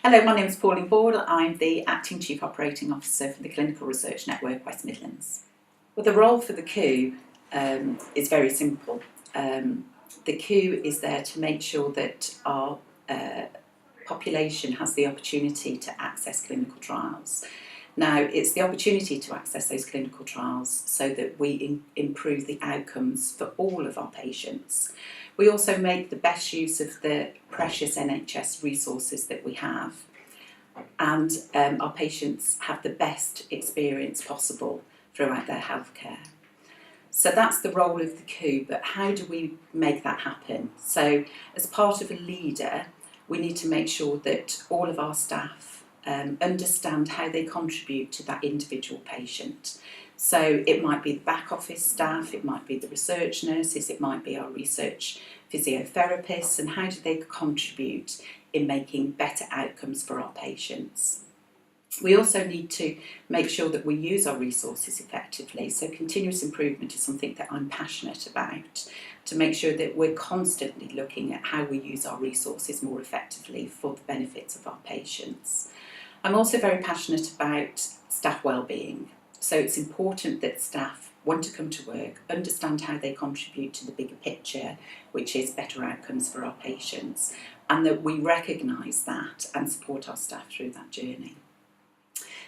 Hello, my name is Pauline Ball. I'm the Acting Chief Operating Officer for the Clinical Research Network West Midlands. Well, the role for the COO is very simple. The COO is there to make sure that our population has the opportunity to access clinical trials. Now, it's the opportunity to access those clinical trials so that we improve the outcomes for all of our patients. We also make the best use of the precious NHS resources that we have, and our patients have the best experience possible throughout their healthcare. So that's the role of the COO, but how do we make that happen? So as part of a leader, we need to make sure that all of our staff understand how they contribute to that individual patient. So it might be the back office staff, it might be the research nurses, it might be our research physiotherapists, and how do they contribute in making better outcomes for our patients. We also need to make sure that we use our resources effectively, so continuous improvement is something that I'm passionate about, to make sure that we're constantly looking at how we use our resources more effectively for the benefits of our patients. I'm also very passionate about staff wellbeing, so it's important that staff want to come to work, understand how they contribute to the bigger picture, which is better outcomes for our patients, and that we recognise that and support our staff through that journey.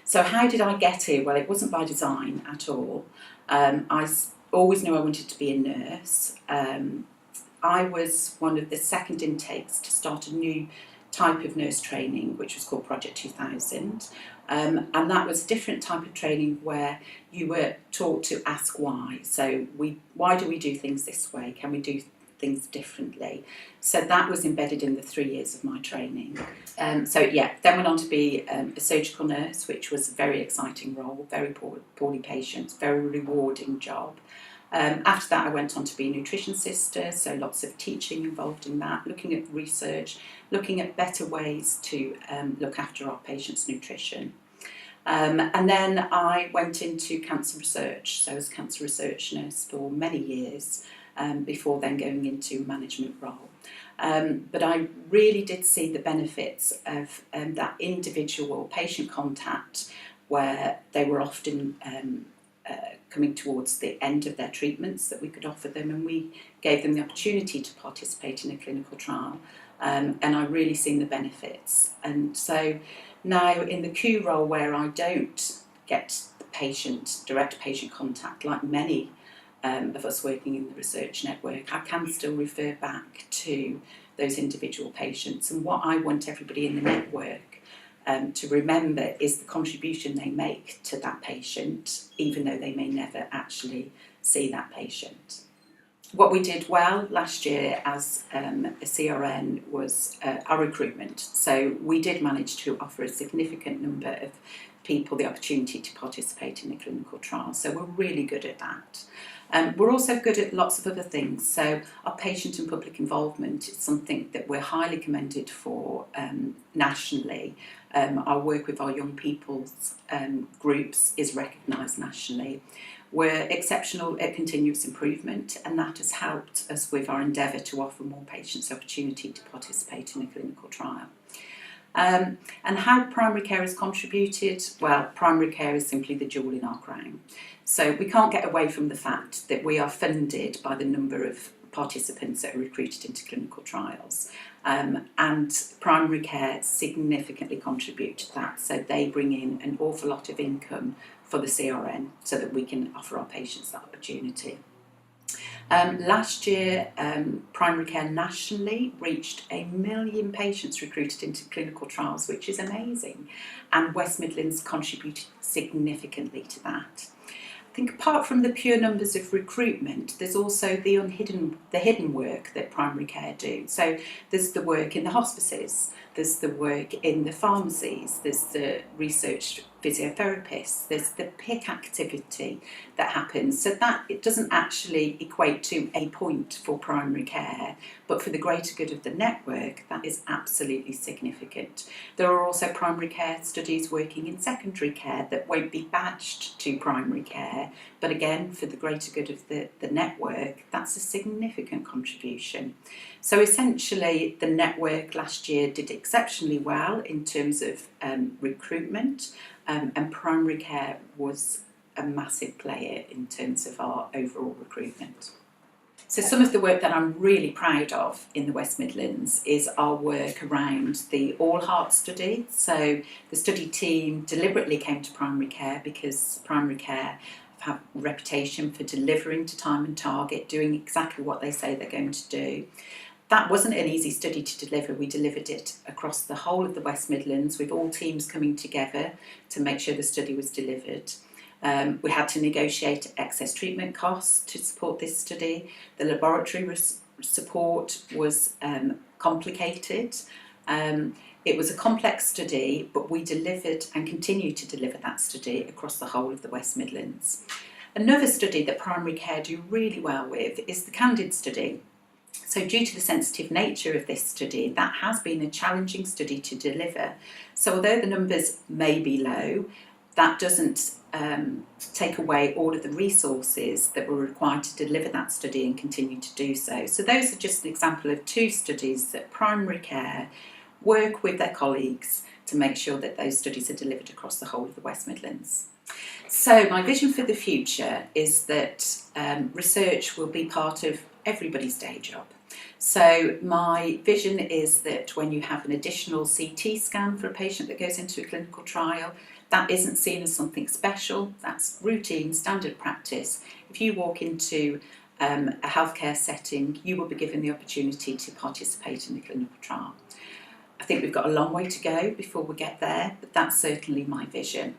So how did I get here? Well, it wasn't by design at all. I always knew I wanted to be a nurse. I was one of the second intakes to start a new type of nurse training, which was called Project 2000. And that was a different type of training where you were taught to ask why. So why do we do things this way? Can we do things differently? So that was embedded in the 3 years of my training. Then went on to be a surgical nurse, which was a very exciting role, very poorly patients, very rewarding job. After that, I went on to be a nutrition sister, so lots of teaching involved in that, looking at research, looking at better ways to look after our patients' nutrition. And then I went into cancer research, so I was a cancer research nurse for many years before then going into a management role. But I really did see the benefits of that individual patient contact, where they were often coming towards the end of their treatments that we could offer them, and we gave them the opportunity to participate in a clinical trial, and I really seen the benefits. And so now in the COO role, where I don't get the direct patient contact like many of us working in the research network, I can still refer back to those individual patients, and what I want everybody in the network to remember is the contribution they make to that patient, even though they may never actually see that patient. What we did well last year as a CRN was our recruitment. So we did manage to offer a significant number of people the opportunity to participate in a clinical trial. So we're really good at that. We're also good at lots of other things. So our patient and public involvement is something that we're highly commended for nationally. Our work with our young people's groups is recognised nationally. We're exceptional at continuous improvement, and that has helped us with our endeavour to offer more patients the opportunity to participate in a clinical trial. And how primary care has contributed? Well, primary care is simply the jewel in our crown. So we can't get away from the fact that we are funded by the number of participants that are recruited into clinical trials. And primary care significantly contribute to that. So they bring in an awful lot of income for the CRN so that we can offer our patients that opportunity. Last year, primary care nationally reached 1 million patients recruited into clinical trials, which is amazing, and West Midlands contributed significantly to that. I think apart from the pure numbers of recruitment, there's also the hidden work that primary care do. So there's the work in the hospices, there's the work in the pharmacies, there's the research physiotherapists, there's the PIC activity that happens. So that it doesn't actually equate to a point for primary care, but for the greater good of the network, that is absolutely significant. There are also primary care studies working in secondary care that won't be badged to primary care, but again, for the greater good of the network, that's a significant contribution. So essentially, the network last year did exceptionally well in terms of recruitment, and primary care was a massive player in terms of our overall recruitment. So some of the work that I'm really proud of in the West Midlands is our work around the All Heart study. So the study team deliberately came to primary care because primary care have a reputation for delivering to time and target, doing exactly what they say they're going to do. That wasn't an easy study to deliver. We delivered it across the whole of the West Midlands with all teams coming together to make sure the study was delivered. We had to negotiate excess treatment costs to support this study. The laboratory support was complicated. It was a complex study, but we delivered and continue to deliver that study across the whole of the West Midlands. Another study that primary care do really well with is the CANDID study. So due to the sensitive nature of this study, that has been a challenging study to deliver. So although the numbers may be low, that doesn't take away all of the resources that were required to deliver that study and continue to do so. So those are just an example of two studies that primary care work with their colleagues to make sure that those studies are delivered across the whole of the West Midlands. So my vision for the future is that research will be part of everybody's day job. So my vision is that when you have an additional CT scan for a patient that goes into a clinical trial, that isn't seen as something special, that's routine, standard practice. If you walk into a healthcare setting, you will be given the opportunity to participate in the clinical trial. I think we've got a long way to go before we get there, but that's certainly my vision.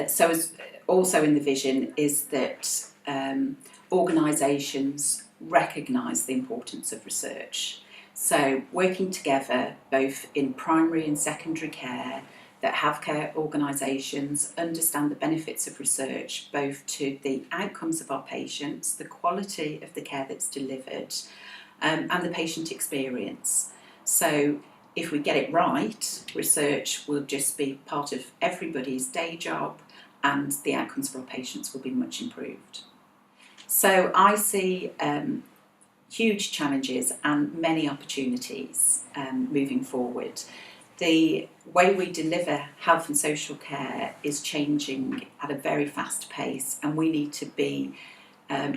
So as also in the vision is that organisations recognise the importance of research. So working together both in primary and secondary care, that healthcare organisations understand the benefits of research both to the outcomes of our patients, the quality of the care that's delivered, and the patient experience. So if we get it right, research will just be part of everybody's day job and the outcomes for our patients will be much improved. So I see huge challenges and many opportunities moving forward. The way we deliver health and social care is changing at a very fast pace, and we need to be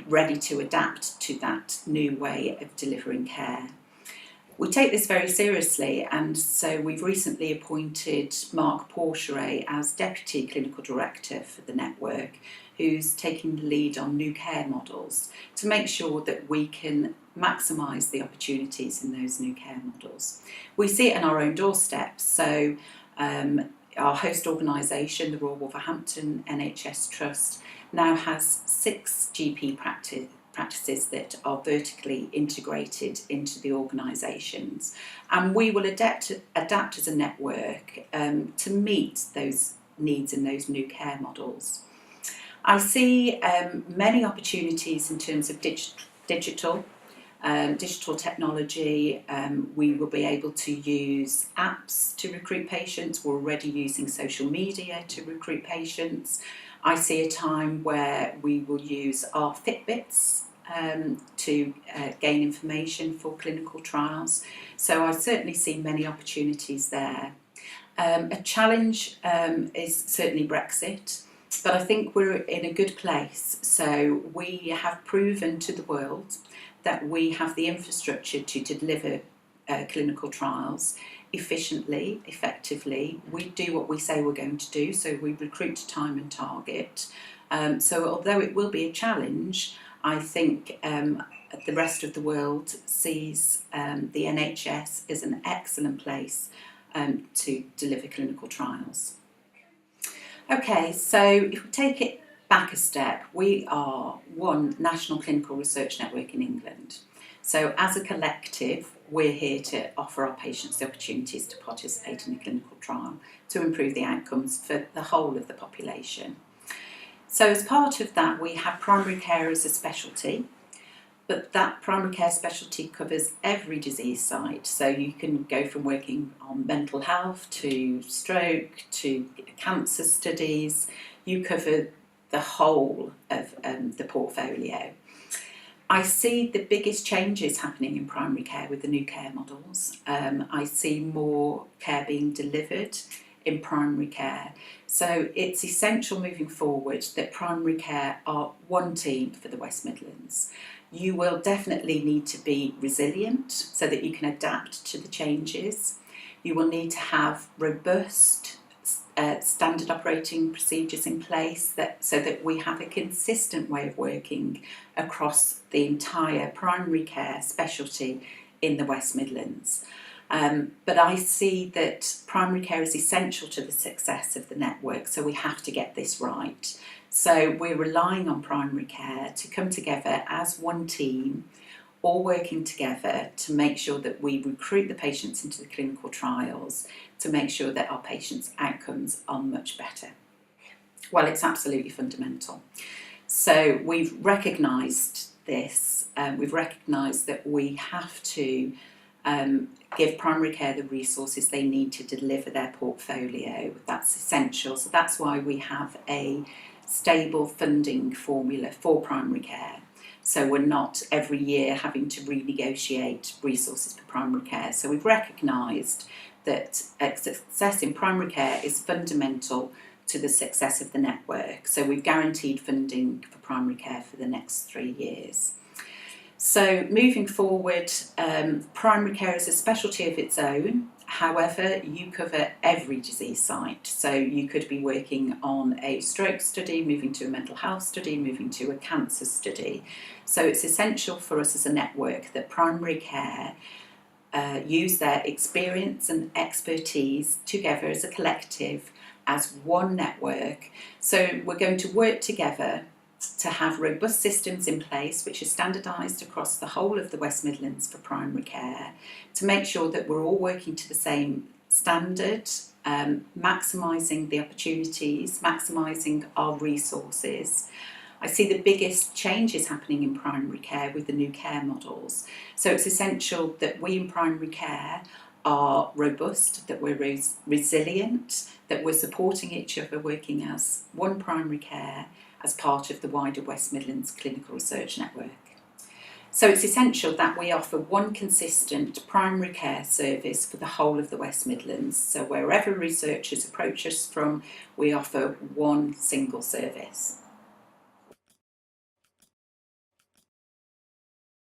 ready to adapt to that new way of delivering care. We take this very seriously, and so we've recently appointed Mark Porcheret as Deputy Clinical Director for the network, who's taking the lead on new care models to make sure that we can maximise the opportunities in those new care models. We see it in our own doorstep, so our host organisation, the Royal Wolverhampton NHS Trust, now has 6 GP practices that are vertically integrated into the organisations, and we will adapt as a network to meet those needs in those new care models. I see many opportunities in terms of digital technology. We will be able to use apps to recruit patients. We're already using social media to recruit patients. I see a time where we will use our Fitbits to gain information for clinical trials. So I certainly see many opportunities there. A challenge is certainly Brexit, but I think we're in a good place. So we have proven to the world that we have the infrastructure to deliver clinical trials efficiently, effectively. We do what we say we're going to do, so we recruit to time and target. So although it will be a challenge, I think the rest of the world sees the NHS as an excellent place to deliver clinical trials. Okay, so if we take it back a step, we are one national clinical research network in England. So as a collective, we're here to offer our patients the opportunities to participate in a clinical trial to improve the outcomes for the whole of the population. So as part of that, we have primary care as a specialty, but that primary care specialty covers every disease site. So you can go from working on mental health to stroke to cancer studies. You cover the whole of the portfolio. I see the biggest changes happening in primary care with the new care models. I see more care being delivered in primary care. So it's essential moving forward that primary care are one team for the West Midlands. You will definitely need to be resilient so that you can adapt to the changes. You will need to have robust standard operating procedures in place so that we have a consistent way of working across the entire primary care specialty in the West Midlands. But I see that primary care is essential to the success of the network, so we have to get this right. So we're relying on primary care to come together as one team, all working together to make sure that we recruit the patients into the clinical trials, to make sure that our patients' outcomes are much better. Well, it's absolutely fundamental. So we've recognised this, we've recognised that we have to give primary care the resources they need to deliver their portfolio. That's essential. So that's why we have a stable funding formula for primary care. So we're not every year having to renegotiate resources for primary care. So we've recognised that success in primary care is fundamental to the success of the network. So we've guaranteed funding for primary care for the next 3 years. So moving forward, primary care is a specialty of its own. However, you cover every disease site. So you could be working on a stroke study, moving to a mental health study, moving to a cancer study. So it's essential for us as a network that primary care use their experience and expertise together as a collective, as one network. So we're going to work together to have robust systems in place which are standardised across the whole of the West Midlands for primary care, to make sure that we're all working to the same standard, maximising the opportunities, maximising our resources. I see the biggest changes happening in primary care with the new care models. So it's essential that we in primary care are robust, that we're resilient, that we're supporting each other, working as one primary care as part of the wider West Midlands Clinical Research Network. So it's essential that we offer one consistent primary care service for the whole of the West Midlands. So wherever researchers approach us from, we offer one single service.